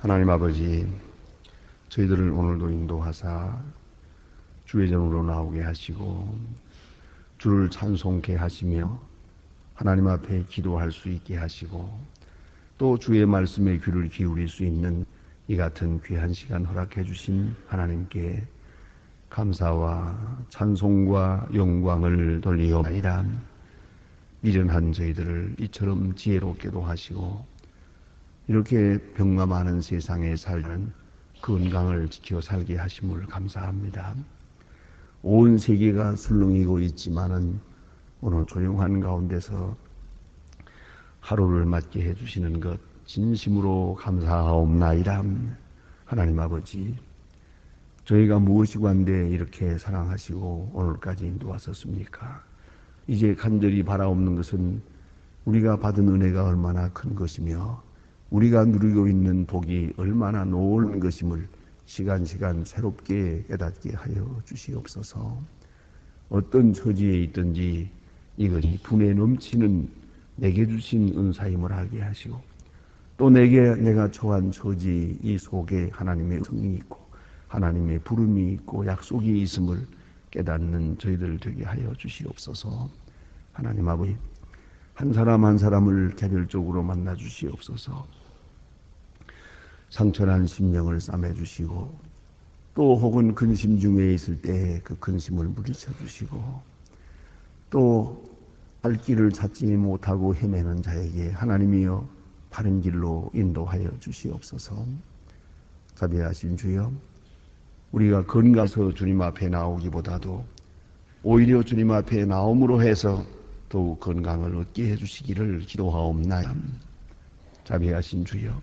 하나님 아버지, 저희들을 오늘도 인도하사 주의 전으로 나오게 하시고 주를 찬송케 하시며 하나님 앞에 기도할 수 있게 하시고 또 주의 말씀에 귀를 기울일 수 있는 이 같은 귀한 시간 허락해 주신 하나님께 감사와 찬송과 영광을 돌리옵나이다. 미련한 저희들을 이처럼 지혜롭게도 하시고 이렇게 병과 많은 세상에 살는 건강을 지켜 살게 하심을 감사합니다. 온 세계가 술렁이고 있지만은 오늘 조용한 가운데서 하루를 맞게 해주시는 것 진심으로 감사하옵나이다. 하나님 아버지, 저희가 무엇이 관대 이렇게 사랑하시고 오늘까지 인도하셨습니까? 이제 간절히 바라옵는 것은 우리가 받은 은혜가 얼마나 큰 것이며 우리가 누리고 있는 복이 얼마나 놀라운 것임을 시간 새롭게 깨닫게 하여 주시옵소서. 어떤 처지에 있든지 이것이 분에 넘치는 내게 주신 은사임을 알게 하시고 또 내가 처한 처지 이 속에 하나님의 성이 있고 하나님의 부름이 있고 약속이 있음을 깨닫는 저희들 되게 하여 주시옵소서. 하나님 아버지, 한 사람 한 사람을 개별적으로 만나 주시옵소서. 상처난 심령을 싸매주시고 또 혹은 근심 중에 있을 때 그 근심을 물리쳐 주시고 또 갈 길을 찾지 못하고 헤매는 자에게 하나님이여 바른 길로 인도하여 주시옵소서. 자비하신 주여, 우리가 건강해서 주님 앞에 나오기보다도 오히려 주님 앞에 나옴으로 해서 더욱 건강을 얻게 해주시기를 기도하옵나이다. 자비하신 주여,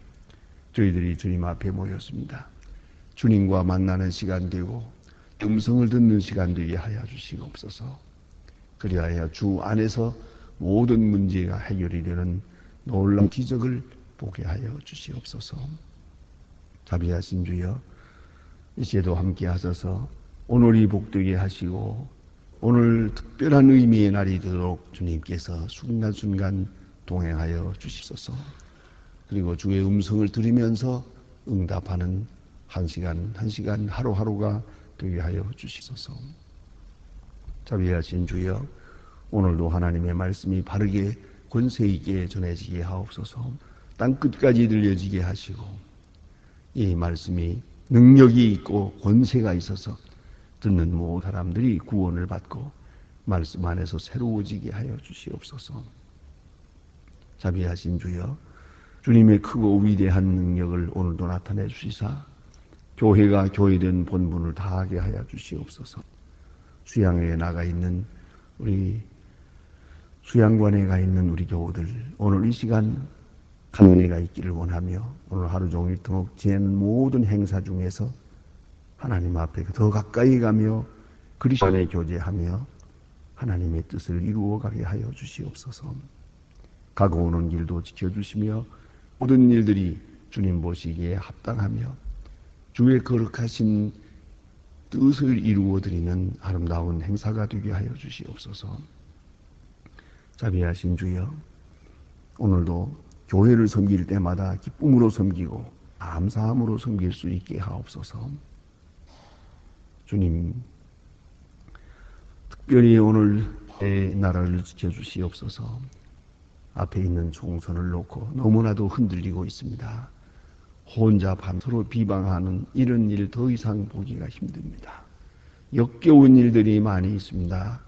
저희들이 주님 앞에 모였습니다. 주님과 만나는 시간 되고 음성을 듣는 시간 되게 하여 주시옵소서. 그리하여 주 안에서 모든 문제가 해결이 되는 놀라운 기적을 보게 하여 주시옵소서. 자비하신 주여, 이제도 함께 하셔서 오늘이 복되게 하시고 오늘 특별한 의미의 날이 되도록 주님께서 순간순간 동행하여 주시소서. 그리고 주의 음성을 들으면서 응답하는 한 시간 하루하루가 되게 하여 주시소서. 자비하신 주여, 오늘도 하나님의 말씀이 바르게 권세 있게 전해지게 하옵소서. 땅 끝까지 들려지게 하시고 이 말씀이 능력이 있고 권세가 있어서 듣는 모든 사람들이 구원을 받고 말씀 안에서 새로워지게 하여 주시옵소서. 자비하신 주여, 주님의 크고 위대한 능력을 오늘도 나타내 주시사 교회가 교회된 본분을 다하게 하여 주시옵소서. 수양회에 나가 있는 우리 수양관에 가 있는 우리 교우들, 오늘 이 시간 강연회가 있기를 원하며 오늘 하루 종일 등록지는 모든 행사 중에서 하나님 앞에 더 가까이 가며 그리스도 안에 교제하며 하나님의 뜻을 이루어가게 하여 주시옵소서. 가고 오는 길도 지켜주시며 모든 일들이 주님 보시기에 합당하며 주의 거룩하신 뜻을 이루어드리는 아름다운 행사가 되게 하여 주시옵소서. 자비하신 주여, 오늘도 교회를 섬길 때마다 기쁨으로 섬기고 감사함으로 섬길 수 있게 하옵소서. 주님, 특별히 오늘 내 나라를 지켜주시옵소서. 앞에 있는 총선을 놓고 너무나도 흔들리고 있습니다. 혼자 서로 비방하는 이런 일 더 이상 보기가 힘듭니다. 역겨운 일들이 많이 있습니다.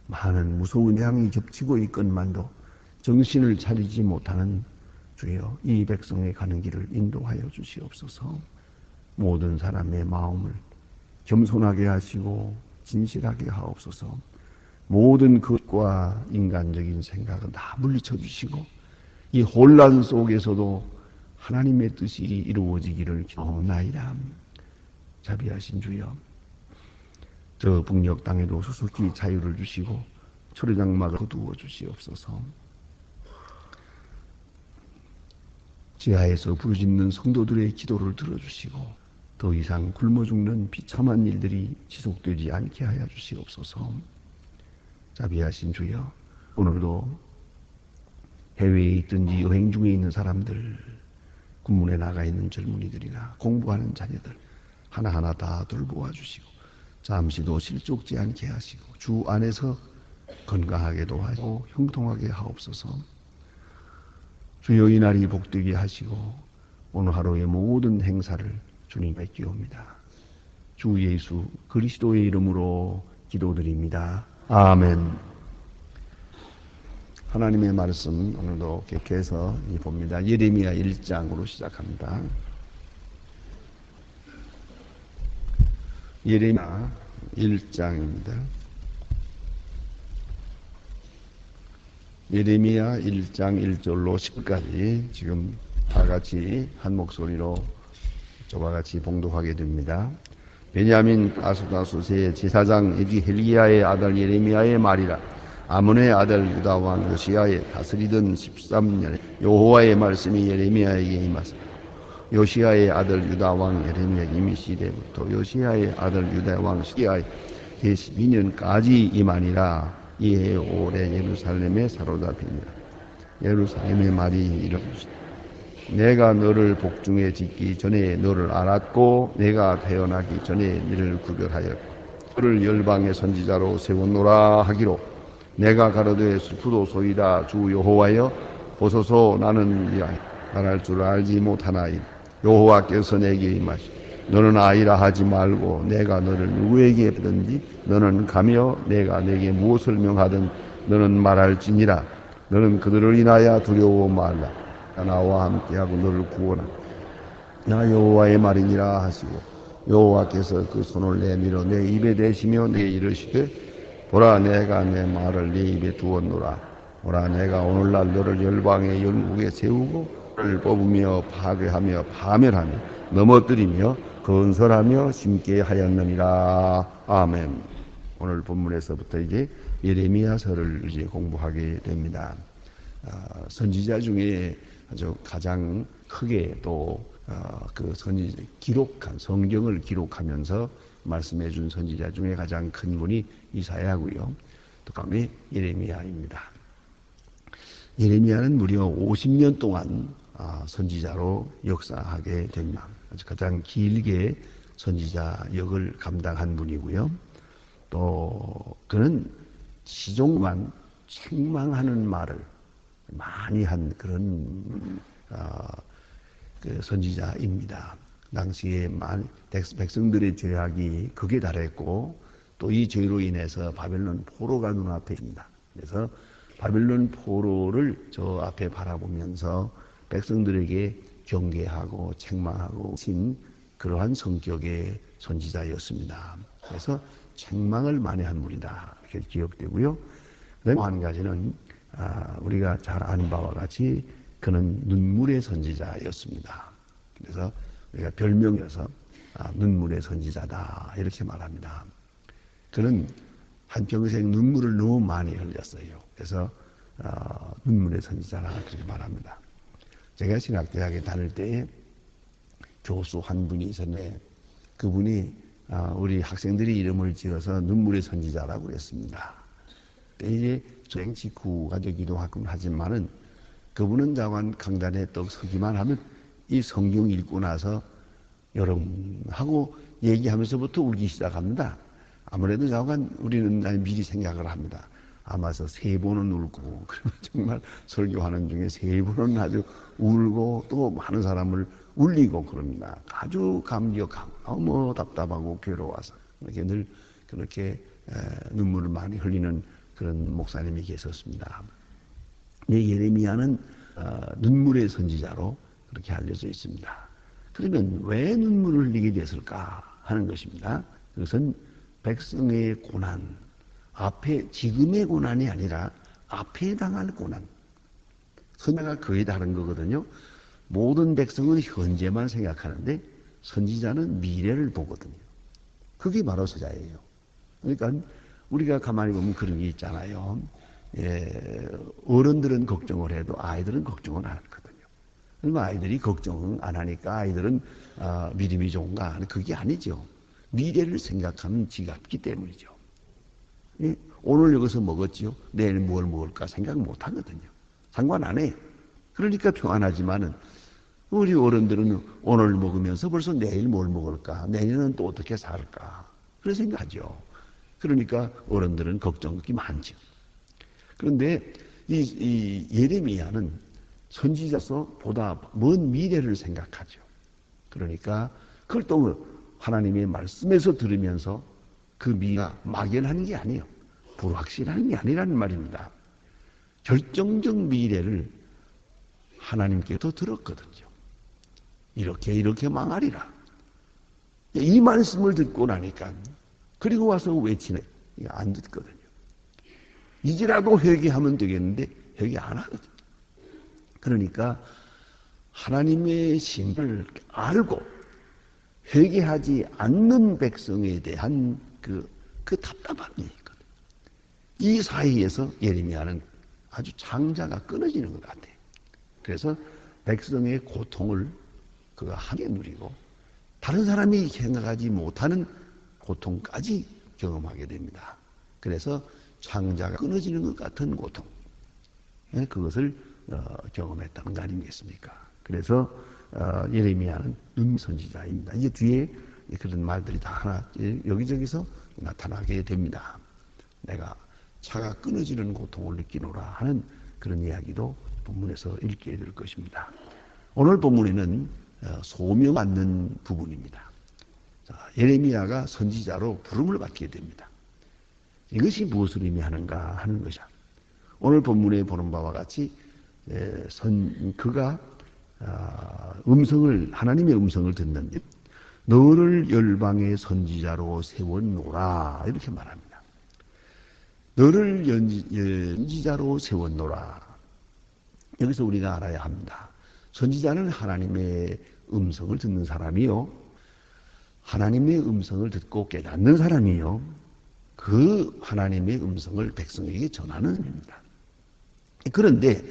많은 무서운 재앙이 겹치고 있건만도 정신을 차리지 못하는 주여, 이 백성의 가는 길을 인도하여 주시옵소서. 모든 사람의 마음을 겸손하게 하시고 진실하게 하옵소서. 모든 것과 인간적인 생각은 다 물리쳐 주시고 이 혼란 속에서도 하나님의 뜻이 이루어지기를 기도하옵나이다. 자비하신 주여, 저 북녘 땅에도 수수히 자유를 주시고 초려장막을 거두어 주시옵소서. 지하에서 부르짖는 성도들의 기도를 들어주시고 더 이상 굶어 죽는 비참한 일들이 지속되지 않게 하여 주시옵소서. 자비하신 주여, 오늘도 해외에 있든지 여행 중에 있는 사람들, 군문에 나가 있는 젊은이들이나 공부하는 자녀들 하나하나 다 돌보아 주시고 잠시도 실족지 않게 하시고 주 안에서 건강하게도 하고 형통하게 하옵소서. 주여 이 날이 복되게 하시고 오늘 하루의 모든 행사를 주님께 끼웁니다. 주 예수 그리스도의 이름으로 기도드립니다. 아멘. 하나님의 말씀 오늘도 계속해서 봅니다. 예레미야 1장으로 시작합니다. 예레미야 1장입니다. 예레미야 1장 1절로 10까지 지금 다 같이 한 목소리로 저와 같이 봉독하게 됩니다. 베냐민 아수다수세의 제사장 에디헬기야의 아들 예레미야의 말이라. 아몬의 아들 유다 왕 요시야의 다스리던 13년에 여호와의 말씀이 예레미야에게 임하사 요시야의 아들 유다 왕 예레미야에게 이미 시대부터 요시야의 아들 유다 왕 시기야의 12년까지 임하니라. 이해 오래 예루살렘에 사로잡히니라. 예루살렘의 말이 이르시되 내가 너를 복중에 짓기 전에 너를 알았고 내가 태어나기 전에 너를 구별하였고 너를 열방의 선지자로 세웠노라 하기로 내가 가로되 슬프도소이다. 주 여호와여 보소서 나는 말할 줄 알지 못하나이다. 여호와께서 내게 임하시고 너는 아이라 하지 말고 내가 너를 누구에게 하든지 너는 가며 내가 내게 무엇을 명하든 너는 말할지니라. 너는 그들을 인하여 두려워 말라. 나와 함께하고 너를 구원하라. 나 여호와의 말이니라 하시고 여호와께서 그 손을 내밀어 내 입에 대시며 내게 이르시되 보라 내가 내 말을 네 입에 두었노라. 보라 내가 오늘날 너를 열방의 영국에 세우고 너를 뽑으며 파괴하며 파멸하며 넘어뜨리며 건설하며 심게 하였느니라. 아멘. 오늘 본문에서부터 이제 예레미야서를 이제 공부하게 됩니다. 선지자 중에 아주 가장 크게 또 그 기록한 성경을 기록하면서 말씀해 준 선지자 중에 가장 큰 분이 이사야고요. 또 다음에 예레미야입니다. 예레미야는 무려 50년 동안 선지자로 역사하게 됩니다. 가장 길게 선지자 역을 감당한 분이고요. 또 그는 시종만 책망하는 말을 많이 한 그런 그 선지자입니다. 당시에 백성들의 죄악이 극에 달했고 또 이 죄로 인해서 바벨론 포로가 눈앞에 있습니다. 그래서 바벨론 포로를 저 앞에 바라보면서 백성들에게 경계하고 책망하고 신 그러한 성격의 선지자였습니다. 그래서 책망을 많이 한 분이다 이렇게 기억되고요. 그다음에 한 가지는 우리가 잘 아는 바와 같이 그는 눈물의 선지자였습니다. 그래서 우리가 별명이어서 눈물의 선지자다 이렇게 말합니다. 그는 한평생 눈물을 너무 많이 흘렸어요. 그래서 눈물의 선지자라 그렇게 말합니다. 제가 신학대학에 다닐 때에 교수 한 분이 있었는데 그분이 우리 학생들이 이름을 지어서 눈물의 선지자라고 그랬습니다. 이제 수행 직후가 되기도 하지만은 그분은 자관 강단에 떡 서기만 하면 이 성경 읽고 나서 여러분 하고 얘기하면서부터 울기 시작합니다. 아무래도 자관 우리는 미리 생각을 합니다. 아마서 3번은 울고 그러면 정말 설교하는 중에 3번은 아주 울고 또 많은 사람을 울리고 그럽니다. 아주 감격하고 너무 답답하고 괴로워서 이렇게 늘 그렇게 눈물을 많이 흘리는 그런 목사님이 계셨습니다. 예레미야는 눈물의 선지자로 그렇게 알려져 있습니다. 그러면 왜 눈물을 흘리게 됐을까 하는 것입니다. 그것은 백성의 고난, 앞에 지금의 고난이 아니라 앞에 당할 고난. 선지자가 거의 다른 거거든요. 모든 백성은 현재만 생각하는데 선지자는 미래를 보거든요. 그게 바로 선지자예요. 그러니까 우리가 가만히 보면 그런 게 있잖아요. 어른들은 걱정을 해도 아이들은 걱정을 안 하거든요. 그러면 아이들이 걱정을 안 하니까 아이들은 믿음이 좋은가? 그게 아니죠. 미래를 생각하는 지갑기 때문이죠. 오늘 여기서 먹었지요. 내일 뭘 먹을까 생각 못 하거든요. 상관 안 해. 그러니까 평안하지만은 우리 어른들은 오늘 먹으면서 벌써 내일 뭘 먹을까? 내일은 또 어떻게 살까? 그런 생각하죠. 그러니까 어른들은 걱정이 많죠. 그런데 이 예레미야는 선지자서 보다 먼 미래를 생각하죠. 그러니까 그걸 또 하나님의 말씀에서 들으면서 그 미가 막연한 게 아니에요. 불확실한 게 아니라는 말입니다. 결정적 미래를 하나님께서 들었거든요. 이렇게 망하리라. 이 말씀을 듣고 나니까 그리고 와서 외치네. 안 듣거든요. 이제라도 회개하면 되겠는데 회개 안 하거든요. 그러니까 하나님의 심을 알고 회개하지 않는 백성에 대한 그 답답함이 있거든요. 이 사이에서 예레미야는 아주 창자가 끊어지는 것 같아요. 그래서 백성의 고통을 그가 함께 누리고 다른 사람이 생각하지 못하는 고통까지 경험하게 됩니다. 그래서 창자가 끊어지는 것 같은 고통, 그것을 경험했다는 거 아니겠습니까? 그래서 예레미야는 선지자입니다. 이제 뒤에 그런 말들이 다 하나 여기저기서 나타나게 됩니다. 내가 차가 끊어지는 고통을 느끼노라 하는 그런 이야기도 본문에서 읽게 될 것입니다. 오늘 본문에는 소명받는 부분입니다. 예레미야가 선지자로 부름을 받게 됩니다. 이것이 무엇을 의미하는가 하는 것이죠. 오늘 본문에 보는 바와 같이 그가 하나님의 음성을 듣는데 너를 열방의 선지자로 세웠노라 이렇게 말합니다. 너를 선지자로 세웠노라. 여기서 우리가 알아야 합니다. 선지자는 하나님의 음성을 듣는 사람이요, 하나님의 음성을 듣고 깨닫는 사람이요, 그 하나님의 음성을 백성에게 전하는 사람입니다. 그런데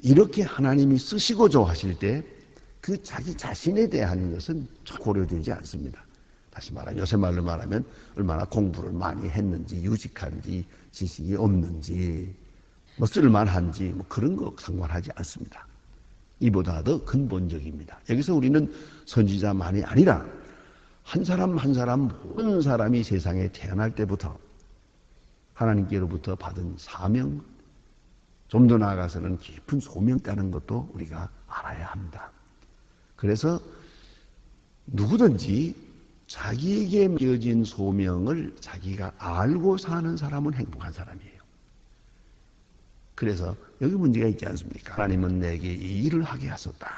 이렇게 하나님이 쓰시고 좋아하실 때 그 자기 자신에 대한 것은 고려되지 않습니다. 다시 말하면 요새 말로 말하면 얼마나 공부를 많이 했는지, 유식한지, 지식이 없는지, 뭐 쓸만한지 그런 거 상관하지 않습니다. 이보다 더 근본적입니다. 여기서 우리는 선지자만이 아니라 한 사람 한 사람 모든 사람이 세상에 태어날 때부터 하나님께로부터 받은 사명, 좀 더 나아가서는 깊은 소명 있다는 것도 우리가 알아야 합니다. 그래서 누구든지 자기에게 맡겨진 소명을 자기가 알고 사는 사람은 행복한 사람이에요. 그래서 여기 문제가 있지 않습니까? 하나님은 내게 이 일을 하게 하셨다.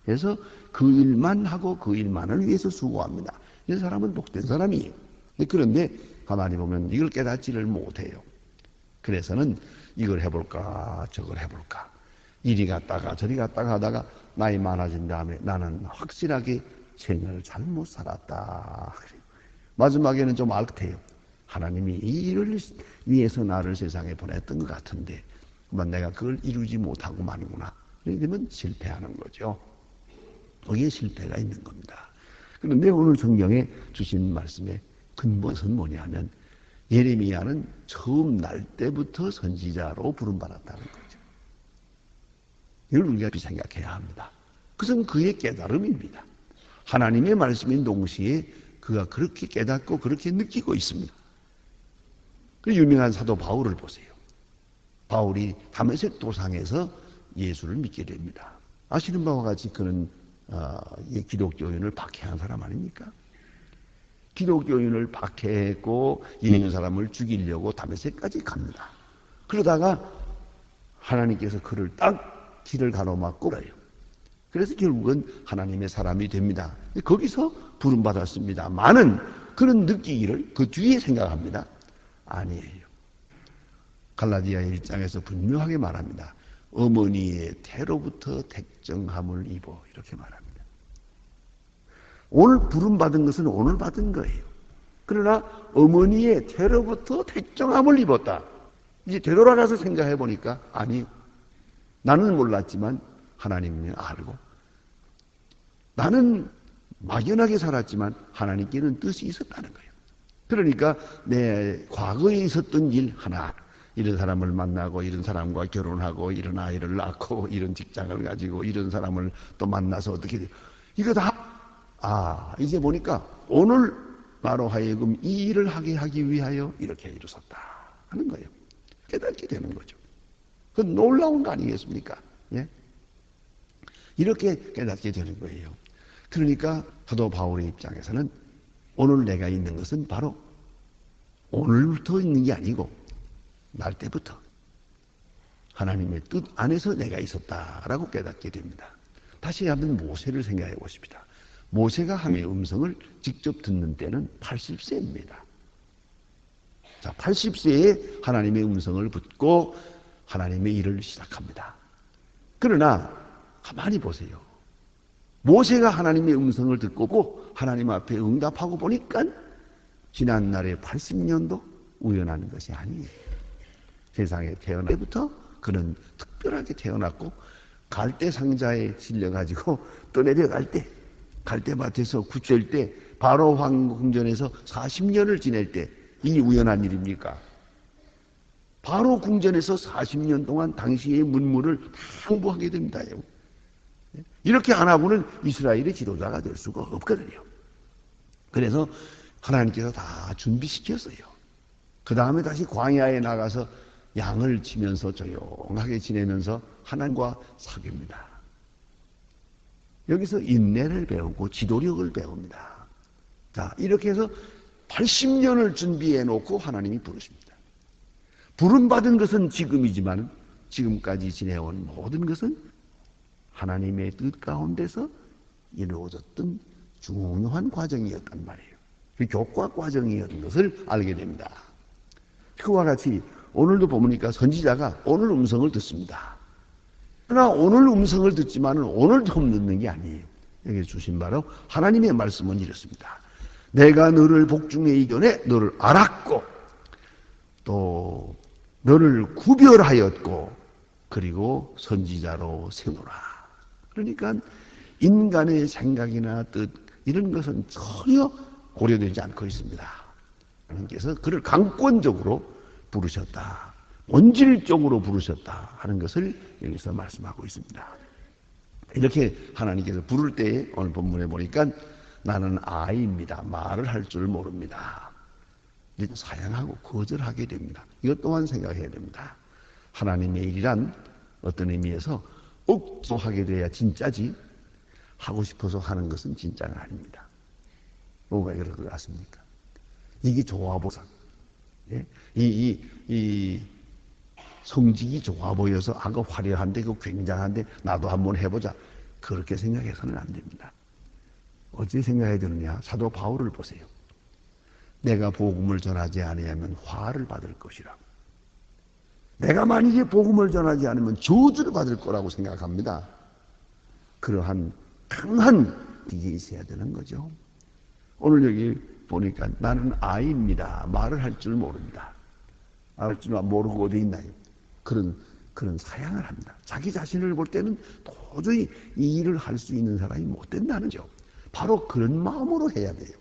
그래서 그 일만 하고 그 일만을 위해서 수고합니다. 이 사람은 복된 사람이에요. 그런데 가만히 보면 이걸 깨닫지를 못해요. 그래서는 이걸 해볼까 저걸 해볼까 이리 갔다가 저리 갔다가 하다가 나이 많아진 다음에 나는 확실하게 생을 잘못 살았다. 마지막에는 좀 알듯해요. 하나님이 이 일을 위해서 나를 세상에 보냈던 것 같은데 내가 그걸 이루지 못하고 마는구나. 이렇게 되면 실패하는 거죠. 거기에 실패가 있는 겁니다. 그런데 오늘 성경에 주신 말씀의 근본은 뭐냐면 예레미야는 처음 날 때부터 선지자로 부름받았다는 거죠. 이걸 우리가 생각해야 합니다. 그것은 그의 깨달음입니다. 하나님의 말씀인 동시에 그가 그렇게 깨닫고 그렇게 느끼고 있습니다. 그 유명한 사도 바울을 보세요. 바울이 다메섹 도상에서 예수를 믿게 됩니다. 아시는 바와 같이 그는 기독교인을 박해한 사람 아닙니까? 기독교인을 박해했고 있는 사람을 죽이려고 다메섹까지 갑니다. 그러다가 하나님께서 그를 딱 길을 가로막고 가요. 그래서 결국은 하나님의 사람이 됩니다. 거기서 부름받았습니다. 많은 그런 느끼기를 그 뒤에 생각합니다. 아니에요. 갈라디아 1장에서 분명하게 말합니다. 어머니의 태로부터 택정함을 입어 이렇게 말합니다. 오늘 부름받은 것은 오늘 받은 거예요. 그러나 어머니의 태로부터 택정함을 입었다. 이제 되돌아가서 생각해 보니까 아니 나는 몰랐지만 하나님은 알고 나는 막연하게 살았지만 하나님께는 뜻이 있었다는 거예요. 그러니까 내 과거에 있었던 일 하나 이런 사람을 만나고 이런 사람과 결혼하고 이런 아이를 낳고 이런 직장을 가지고 이런 사람을 또 만나서 어떻게 돼요? 이거 다 이제 보니까 오늘 나로 하여금 이 일을 하기 위하여 이렇게 이루었다 하는 거예요. 깨닫게 되는 거죠. 그 놀라운 거 아니겠습니까? 예? 이렇게 깨닫게 되는 거예요. 그러니까 사도 바울의 입장에서는 오늘 내가 있는 것은 바로 오늘부터 있는 게 아니고 날 때부터 하나님의 뜻 안에서 내가 있었다라고 깨닫게 됩니다. 다시 한번 모세를 생각해 보십시다. 모세가 하나님의 음성을 직접 듣는 때는 80세입니다. 자, 80세에 하나님의 음성을 듣고 하나님의 일을 시작합니다. 그러나 가만히 보세요. 모세가 하나님의 음성을 듣고 하나님 앞에 응답하고 보니까 지난날의 80년도 우연한 것이 아니에요. 세상에 태어날 때부터 그는 특별하게 태어났고 갈대 상자에 실려가지고 떠내려갈 때 갈대밭에서 굳을 때 바로 황궁전에서 40년을 지낼 때 이 우연한 일입니까? 바로 궁전에서 40년 동안 당시의 문물을 다 홍보하게 됩니다. 이렇게 안 하고는 이스라엘의 지도자가 될 수가 없거든요. 그래서 하나님께서 다 준비시켰어요. 그 다음에 다시 광야에 나가서 양을 치면서 조용하게 지내면서 하나님과 사귑니다. 여기서 인내를 배우고 지도력을 배웁니다. 자, 이렇게 해서 80년을 준비해 놓고 하나님이 부르십니다. 부름받은 것은 지금이지만 지금까지 지내온 모든 것은 하나님의 뜻 가운데서 이루어졌던 중요한 과정이었단 말이에요. 그 교과 과정이었던 것을 알게 됩니다. 그와 같이 오늘도 보니까 선지자가 오늘 음성을 듣습니다. 그러나 오늘 음성을 듣지만 오늘 처음 듣는 게 아니에요. 여기 주신 바로 하나님의 말씀은 이렇습니다. 내가 너를 복중에 이겨내 너를 알았고 또 너를 구별하였고 그리고 선지자로 세우라. 그러니까 인간의 생각이나 뜻 이런 것은 전혀 고려되지 않고 있습니다. 하나님께서 그를 강권적으로 부르셨다. 본질적으로 부르셨다 하는 것을 여기서 말씀하고 있습니다. 이렇게 하나님께서 부를 때에 오늘 본문에 보니까 나는 아이입니다. 말을 할 줄 모릅니다. 사양하고 거절하게 됩니다. 이것 또한 생각해야 됩니다. 하나님의 일이란 어떤 의미에서 억조하게 돼야 진짜지 하고 싶어서 하는 것은 진짜가 아닙니다. 뭐가 그럴 것 같습니까? 이게 좋아 보상. 예? 이 성직이 좋아 보여서 아가 화려한데 그 굉장한데 나도 한번 해보자. 그렇게 생각해서는 안 됩니다. 어찌 생각해야 되느냐? 사도 바울을 보세요. 내가 복음을 전하지 아니하면 화를 받을 것이라. 내가 만약에 복음을 전하지 않으면 저주를 받을 거라고 생각합니다. 그러한 강한 이게 있어야 되는 거죠. 오늘 여기 보니까 나는 아이입니다. 말을 할 줄 모릅니다. 알 줄 모르고 어디 있나요? 그런 사양을 합니다. 자기 자신을 볼 때는 도저히 이 일을 할 수 있는 사람이 못 된다는 거죠. 바로 그런 마음으로 해야 돼요.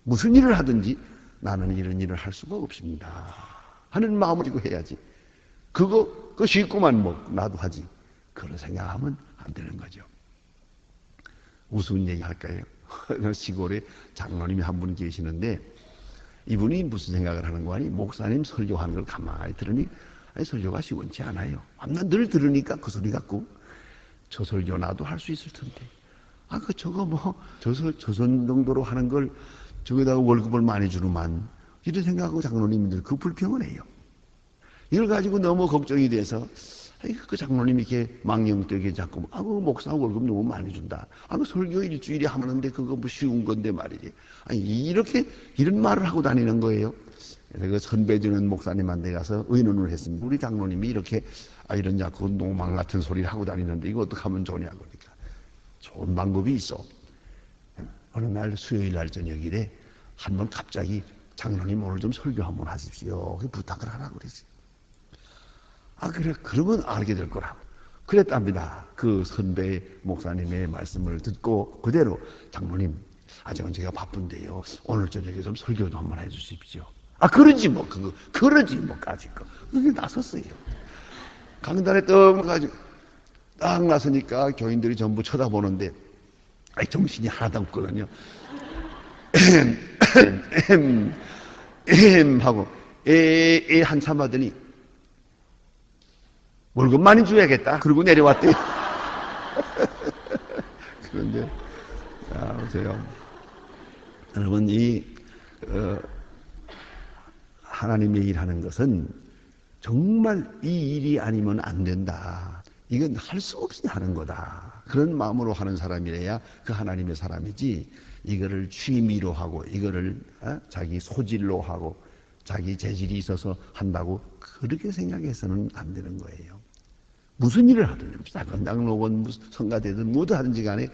무슨 일을 하든지 나는 이런 일을 할 수가 없습니다 하는 마음을 가지고 해야지. 그거 쉽구만 뭐 나도 하지. 그런 생각하면 안 되는 거죠. 우스운 얘기 할까요? 시골에 장로님이 한 분 계시는데 이분이 무슨 생각을 하는 거 아니? 목사님 설교하는 걸 가만히 들으니 아니, 설교가 시원치 않아요. 난 늘 들으니까 그 소리 같고 저 설교 나도 할 수 있을 텐데 저거 저 정도로 하는 걸 저기다가 월급을 많이 주는만 이런 생각하고 장로님들 그 불평을 해요. 이걸 가지고 너무 걱정이 돼서 그 장로님이 이렇게 망령되게 자꾸 그 목사 월급 너무 많이 준다. 그 설교 일주일에 하는데 그거 뭐 쉬운 건데 말이지. 이렇게 이런 말을 하고 다니는 거예요. 그래서 그 선배주는 목사님한테 가서 의논을 했습니다. 우리 장로님이 이렇게 이런 자꾸 노망 같은 소리를 하고 다니는데 이거 어떻게 하면 좋냐고. 그러니까 좋은 방법이 있어. 어느 날 수요일 날 저녁이래 한번 갑자기 장로님 오늘 좀 설교 한번 하십시오. 부탁을 하라고 그랬어요. 그래, 그러면 알게 될 거라고. 그랬답니다. 그 선배 목사님의 말씀을 듣고 그대로 장로님, 아직은 제가 바쁜데요. 오늘 저녁에 좀 설교 좀 한번 해주십시오. 그러지 뭐, 그러지 뭐까지 거. 그게 나섰어요. 강단에 떡 가지고 딱 나서니까 교인들이 전부 쳐다보는데, 정신이 하나도 없거든요. 하고, 한참 하더니, 월급 많이 줘야겠다. 그러고 내려왔대요. 그런데, 보세요. 여러분, 하나님의 일하는 것은 정말 이 일이 아니면 안 된다. 이건 할 수 없이 하는 거다. 그런 마음으로 하는 사람이래야 그 하나님의 사람이지, 이거를 취미로 하고, 이거를 자기 소질로 하고, 자기 재질이 있어서 한다고 그렇게 생각해서는 안 되는 거예요. 무슨 일을 하든, 건당로건 성가대든 뭐든 하든지 간에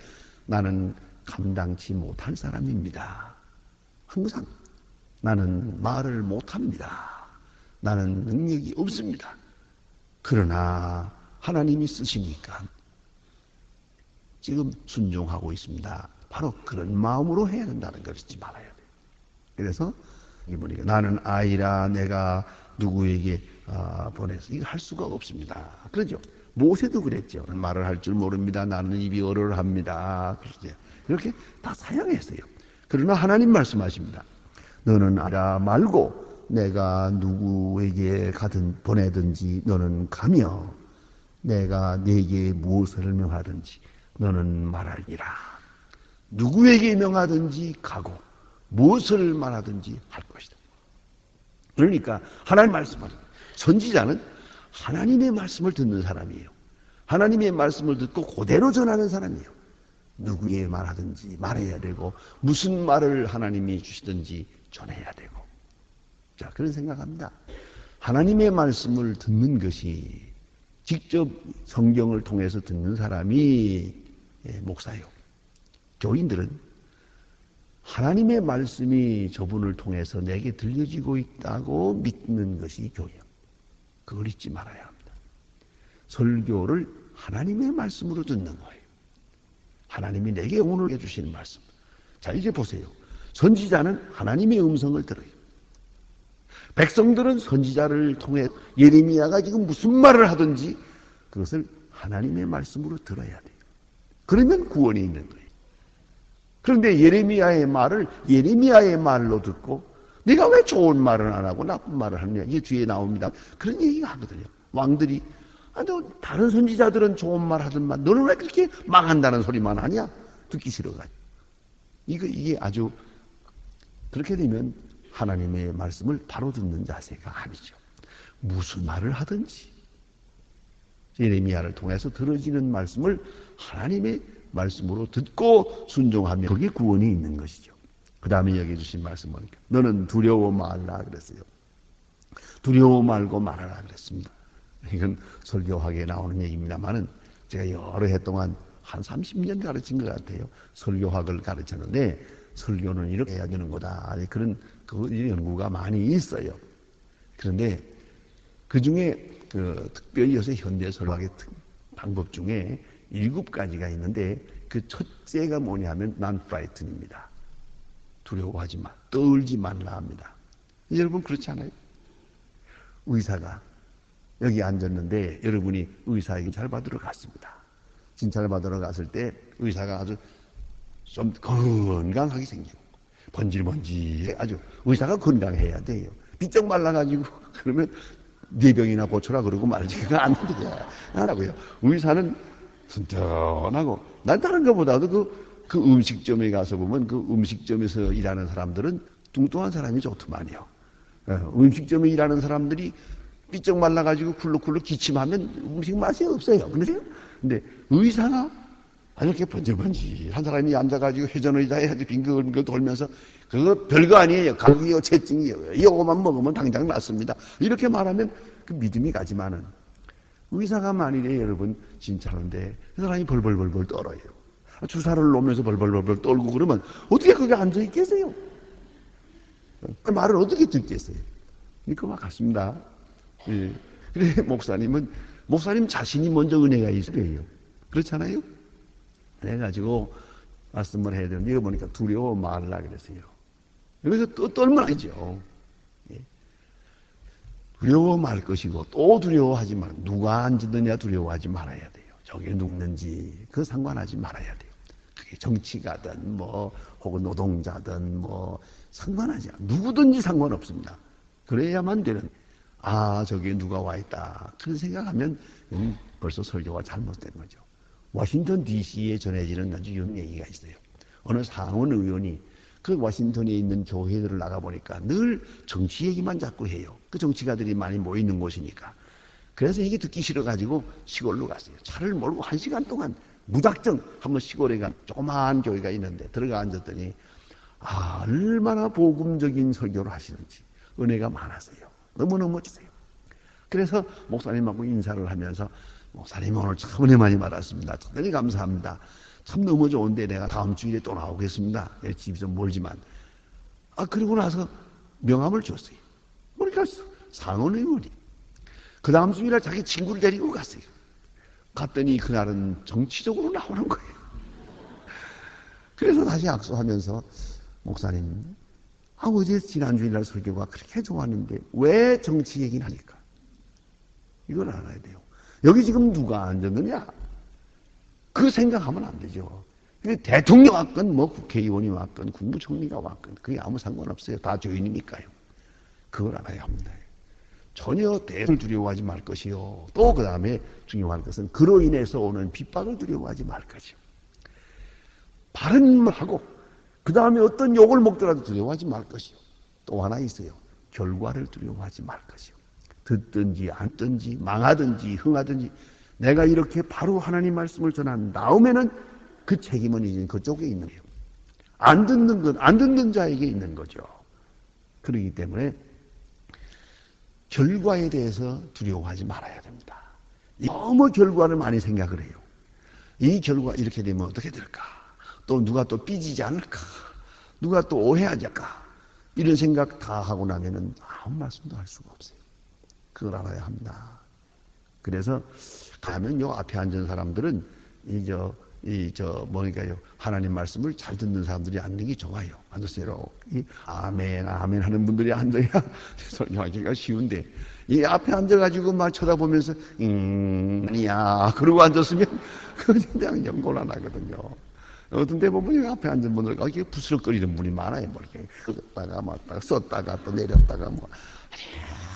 나는 감당치 못할 사람입니다. 항상 나는 말을 못합니다. 나는 능력이 없습니다. 그러나 하나님이 쓰시니까 지금 순종하고 있습니다. 바로 그런 마음으로 해야 된다는 걸 잊지 말아야 돼요. 그래서 이분이 나는 아이라 내가 누구에게 보내서 이거 할 수가 없습니다. 그러죠. 모세도 그랬죠. 말을 할 줄 모릅니다. 나는 입이 얼얼합니다. 그러죠. 이렇게 다 사양했어요. 그러나 하나님 말씀하십니다. 너는 아이라 말고 내가 누구에게 가든 보내든지 너는 가며 내가 네게 무엇을 명하든지 너는 말하리라. 누구에게 명하든지 가고 무엇을 말하든지 할 것이다. 그러니까 하나님 말씀하는 선지자는 하나님의 말씀을 듣는 사람이에요. 하나님의 말씀을 듣고 그대로 전하는 사람이에요. 누구에게 말하든지 말해야 되고 무슨 말을 하나님이 주시든지 전해야 되고. 자, 그런 생각합니다. 하나님의 말씀을 듣는 것이 직접 성경을 통해서 듣는 사람이 목사예요. 교인들은 하나님의 말씀이 저분을 통해서 내게 들려지고 있다고 믿는 것이 교회예요. 그걸 잊지 말아야 합니다. 설교를 하나님의 말씀으로 듣는 거예요. 하나님이 내게 오늘 해주시는 말씀. 자, 이제 보세요. 선지자는 하나님의 음성을 들어요. 백성들은 선지자를 통해 예레미야가 지금 무슨 말을 하든지 그것을 하나님의 말씀으로 들어야 돼요. 그러면 구원이 있는 거예요. 그런데 예레미야의 말을 예레미야의 말로 듣고 네가 왜 좋은 말을 안 하고 나쁜 말을 하느냐. 이게 뒤에 나옵니다. 그런 얘기가 하거든요. 왕들이 너 다른 선지자들은 좋은 말 하더만 너는 왜 그렇게 망한다는 소리만 하냐. 듣기 싫어가지고. 이게 아주 그렇게 되면 하나님의 말씀을 바로 듣는 자세가 아니죠. 무슨 말을 하든지 예레미야를 통해서 들어지는 말씀을 하나님의 말씀으로 듣고 순종하면 거기에 구원이 있는 것이죠. 그 다음에 여기 주신 말씀 보니까 너는 두려워 말라 그랬어요. 두려워 말고 말하라 그랬습니다. 이건 설교학에 나오는 얘기입니다만은 제가 여러 해 동안 한 30년 가르친 것 같아요. 설교학을 가르쳤는데 설교는 이렇게 해야 되는 거다. 그런 연구가 많이 있어요. 그런데 그 중에 특별히 요새 현대 설교학의 방법 중에 7가지가 있는데 그 첫째가 뭐냐면 non frighten입니다. 두려워하지 마, 떨지 말라 합니다. 여러분 그렇지 않아요? 의사가 여기 앉았는데 여러분이 의사에게 진찰 받으러 갔습니다. 진찰 받으러 갔을 때 의사가 아주 좀 건강하게 생기고 번질번질 아주 의사가 건강해야 돼요. 삐쩍 말라가지고 그러면 네 병이나 고쳐라 그러고 말지 그거 안 되더라고요. 의사는 순전하고 난 다른 것보다도 그 음식점에 가서 보면 그 음식점에서 일하는 사람들은 뚱뚱한 사람이 좋더만요. 음식점에 일하는 사람들이 삐쩍 말라가지고 쿨룩쿨룩 기침하면 음식 맛이 없어요. 근데 의사가 이렇게 번질번질 한 사람이 앉아가지고 회전의자에 아주 빙글빙글 돌면서 그거 별거 아니에요. 감기요, 채증이요. 이거만 먹으면 당장 낫습니다. 이렇게 말하면 그 믿음이 가지만은 의사가 만일에 여러분 진짜인데 그 사람이 벌벌벌벌 떨어요. 주사를 놓으면서 벌벌벌벌 떨고 그러면 어떻게 거기 앉아있겠어요? 그 말을 어떻게 듣겠어요? 그와 같습니다. 예. 그래 목사님 자신이 먼저 은혜가 있어요. 그렇잖아요? 그래가지고 말씀을 해야 되는데 이거 보니까 두려워 말라 그랬어요. 여기서 또 떨면 아니죠. 예. 두려워 말 것이고 또 두려워하지 말. 누가 앉느냐 두려워하지 말아야 돼요. 저게 누군지 그 상관하지 말아야 돼요. 그게 정치가든 뭐 혹은 노동자든 뭐 상관하지 않아요. 누구든지 상관없습니다. 그래야만 되는. 아, 저기 누가 와 있다. 그런 생각하면 벌써 설교가 잘못된 거죠. 워싱턴 DC에 전해지는 아주 이런 얘기가 있어요. 어느 상원 의원이 그 워싱턴에 있는 교회들을 나가보니까 늘 정치 얘기만 자꾸 해요. 그 정치가들이 많이 모이는 곳이니까. 그래서 이게 듣기 싫어가지고 시골로 갔어요. 차를 몰고 1시간 동안 무작정 한번 시골에 간 조그마한 교회가 있는데 들어가 앉았더니 아, 얼마나 복음적인 설교를 하시는지 은혜가 많았어요. 너무너무 주세요. 그래서 목사님하고 인사를 하면서 목사님 오늘 참 은혜 많이 받았습니다. 대단히 감사합니다. 참 너무 좋은데 내가 다음 주일에 또 나오겠습니다. 집이 좀 멀지만. 그리고 나서 명함을 줬어요. 그러니까 상원 의원이. 그 다음 주일에 자기 친구를 데리고 갔어요. 갔더니 그날은 정치적으로 나오는 거예요. 그래서 다시 악수하면서 목사님, 어제 지난 주일날 설교가 그렇게 좋았는데 왜 정치 얘기는 하니까? 이걸 알아야 돼요. 여기 지금 누가 앉았느냐? 그 생각하면 안 되죠. 대통령 왔건 뭐 국회의원이 왔건 국무총리가 왔건 그게 아무 상관없어요. 다 죄인이니까요. 그걸 알아야 합니다. 전혀 대를 두려워하지 말 것이요. 또 그 다음에 중요한 것은 그로 인해서 오는 핍박을 두려워하지 말 것이요. 바른 말하고 그 다음에 어떤 욕을 먹더라도 두려워하지 말 것이요. 또 하나 있어요. 결과를 두려워하지 말 것이요. 듣든지 안 듣든지 망하든지 흥하든지 내가 이렇게 바로 하나님 말씀을 전한 다음에는 그 책임은 이제 그쪽에 있는 거예요. 안 듣는 건 안 듣는 자에게 있는 거죠. 그렇기 때문에 결과에 대해서 두려워하지 말아야 됩니다. 너무 결과를 많이 생각을 해요. 이 결과 이렇게 되면 어떻게 될까? 또 누가 또 삐지지 않을까? 누가 또 오해하지 않을까? 이런 생각 다 하고 나면은 아무 말씀도 할 수가 없어요. 그걸 알아야 합니다. 그래서 가면 요 앞에 앉은 사람들은 뭐니까요. 하나님 말씀을 잘 듣는 사람들이 앉는 게 좋아요. 앉으세요. 아멘, 아멘 하는 분들이 앉아야 설교하기가 쉬운데, 이 앞에 앉아가지고 막 쳐다보면서, 아니야. 그러고 앉았으면, 그거 진짜 그냥 곤란하거든요. 어떤 데 보면 여기 앞에 앉은 분들, 이렇게 부스럭거리는 분이 많아요. 뭐 이렇게 썼다가 맞다가 썼다가 또 내렸다가 뭐.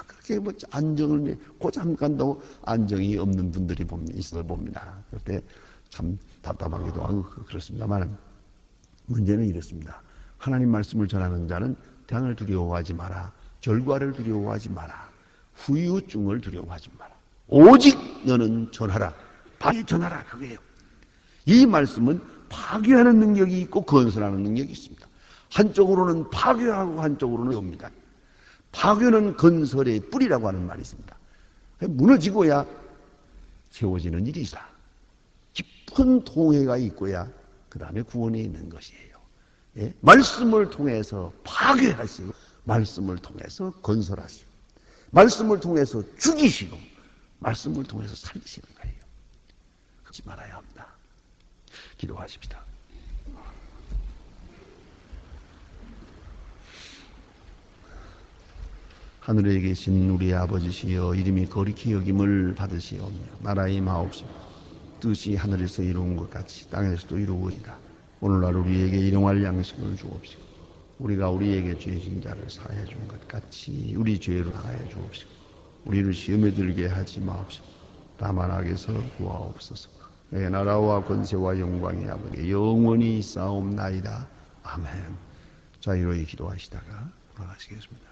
그렇게 뭐 안정을, 그 잠깐도 안정이 없는 분들이 있어 봅니다. 그때 참 답답하기도 하고 그렇습니다만 문제는 이렇습니다. 하나님 말씀을 전하는 자는 대안을 두려워하지 마라. 결과를 두려워하지 마라. 후유증을 두려워하지 마라. 오직 너는 전하라. 빨리 전하라. 그거예요. 이 말씀은 파괴하는 능력이 있고 건설하는 능력이 있습니다. 한쪽으로는 파괴하고 한쪽으로는 옵니다. 파괴는 건설의 뿌리라고 하는 말이 있습니다. 무너지고야 세워지는 일이 있다. 깊은 통해가 있고야 그 다음에 구원이 있는 것이에요. 예? 말씀을 통해서 파괴하시고 말씀을 통해서 건설하시고 말씀을 통해서 죽이시고 말씀을 통해서 살리시는 거예요. 그러지 말아야 합니다. 기도하십시다. 하늘에 계신 우리 아버지시여, 이름이 거룩히 여김을 받으시오며 나라의 임하옵시며 뜻이 하늘에서 이루은 것 같이 땅에서도 이루어지이다. 오늘날 우리에게 일용할 양식을 주옵시고 우리가 우리에게 죄진 자를 사하여 준 것 같이 우리 죄를 사하여 주옵시고 우리를 시험에 들게 하지 마옵시고 다만 악에서 구하옵소서. 내 나라와 권세와 영광이 아버지 영원히 있사옵나이다. 아멘. 자, 이러히 기도하시다가 돌아가시겠습니다.